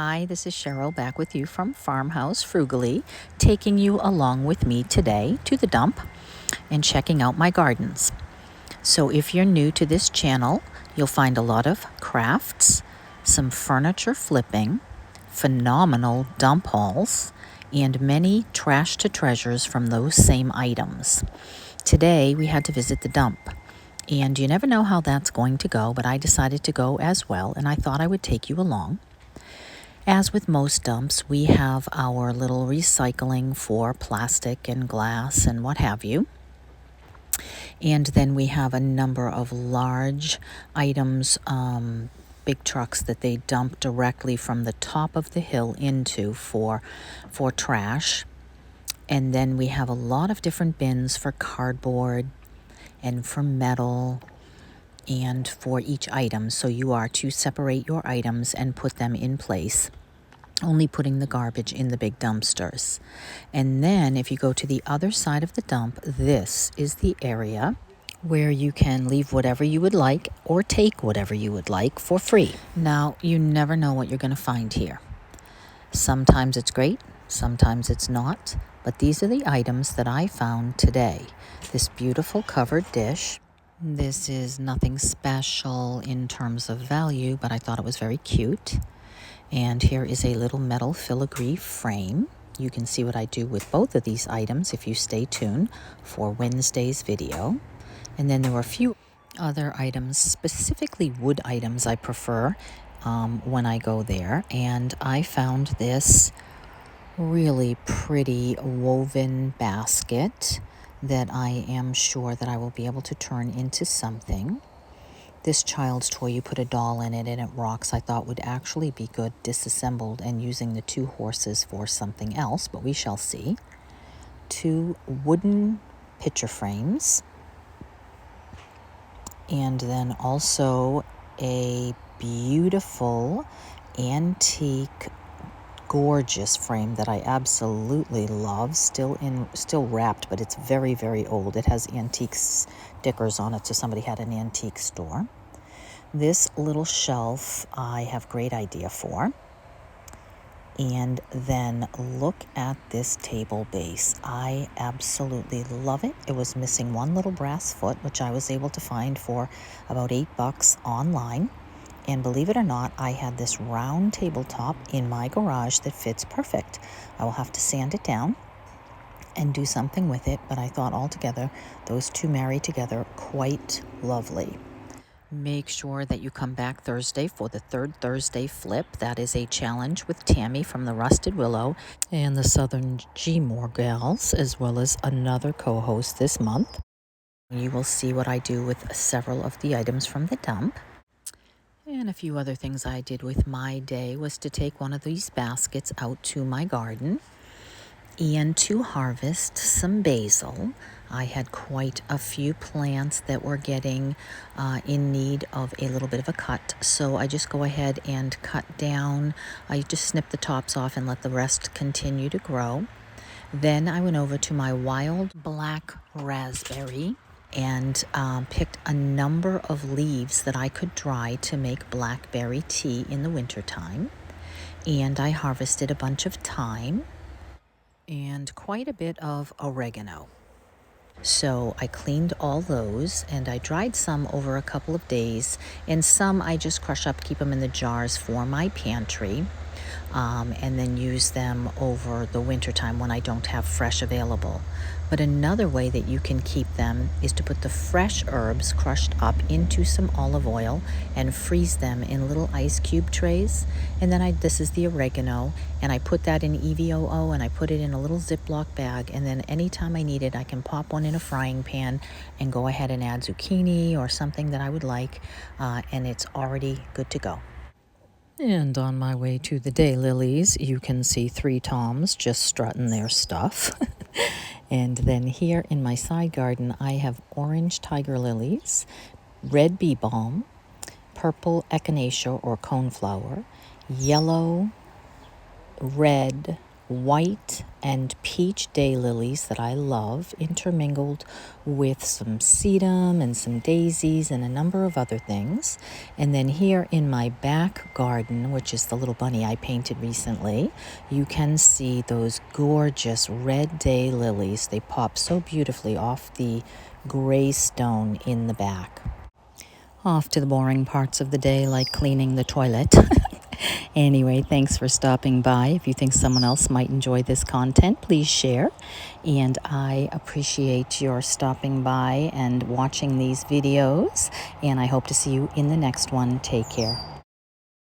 Hi, this is Cheryl back with you from Farmhouse Frugally, taking you along with me today to the dump and checking out my gardens. So if you're new to this channel, you'll find a lot of crafts, some furniture flipping, phenomenal dump hauls, and many trash to treasures from those same items. Today we had to visit the dump. And you never know how that's going to go, but I decided to go as well, and I thought I would take you along. As with most dumps, we have our little recycling for plastic and glass and what have you. And then we have a number of large items, big trucks that they dump directly from the top of the hill into for trash. And then we have a lot of different bins for cardboard and for metal and for each item. So you are to separate your items and put them in place, only putting the garbage in the big dumpsters. And then if you go to the other side of the dump, this is the area where you can leave whatever you would like or take whatever you would like for free. Now, you never know what you're going to find here. Sometimes it's great, sometimes it's not, but these are the items that I found today. This beautiful covered dish. This is nothing special in terms of value, but I thought it was very cute. And here is a little metal filigree frame. You can see what I do with both of these items if you stay tuned for Wednesday's video. And then there were a few other items, specifically wood items I prefer when I go there. And I found this really pretty woven basket that I am sure that I will be able to turn into something. This child's toy, you put a doll in it and it rocks, I thought would actually be good disassembled and using the two horses for something else, but we shall see. 2 wooden picture frames. And then also a beautiful antique gorgeous frame that I absolutely love, still wrapped, but it's very, very old. It has antique stickers on it, so somebody had an antique store. This little shelf I have great idea for. And then look at this table base. I absolutely love it. It was missing one little brass foot, which I was able to find for about $8 online. And believe it or not, I had this round tabletop in my garage that fits perfect. I will have to sand it down and do something with it, but I thought altogether those two marry together quite lovely. Make sure that you come back Thursday for the third Thursday flip. That is a challenge with Tammy from the Rusted Willow and the Southern G-Moore Gals, as well as another co-host this month. You will see what I do with several of the items from the dump. And a few other things I did with my day was to take one of these baskets out to my garden and to harvest some basil. I had quite a few plants that were getting in need of a little bit of a cut, so I just go ahead and cut down. I just snip the tops off and let the rest continue to grow. Then I went over to my wild black raspberry and picked a number of leaves that I could dry to make blackberry tea in the wintertime. And I harvested a bunch of thyme and quite a bit of oregano. So I cleaned all those and I dried some over a couple of days, and some I just crush up, keep them in the jars for my pantry. And then use them over the winter time when I don't have fresh available. But another way that you can keep them is to put the fresh herbs crushed up into some olive oil and freeze them in little ice cube trays. And then this is the oregano, and I put that in EVOO and I put it in a little Ziploc bag, and then anytime I need it I can pop one in a frying pan and go ahead and add zucchini or something that I would like, and it's already good to go. And on my way to the daylilies, you can see 3 toms just strutting their stuff. And then here in my side garden, I have orange tiger lilies, red bee balm, purple echinacea or coneflower, yellow, red, white and peach daylilies that I love, intermingled with some sedum and some daisies and a number of other things. And then here in my back garden, which is the little bunny I painted recently, you can see those gorgeous red daylilies. They pop so beautifully off the gray stone in the back. Off to the boring parts of the day, like cleaning the toilet. Anyway, thanks for stopping by. If you think someone else might enjoy this content, please share. And I appreciate your stopping by and watching these videos. And I hope to see you in the next one. Take care.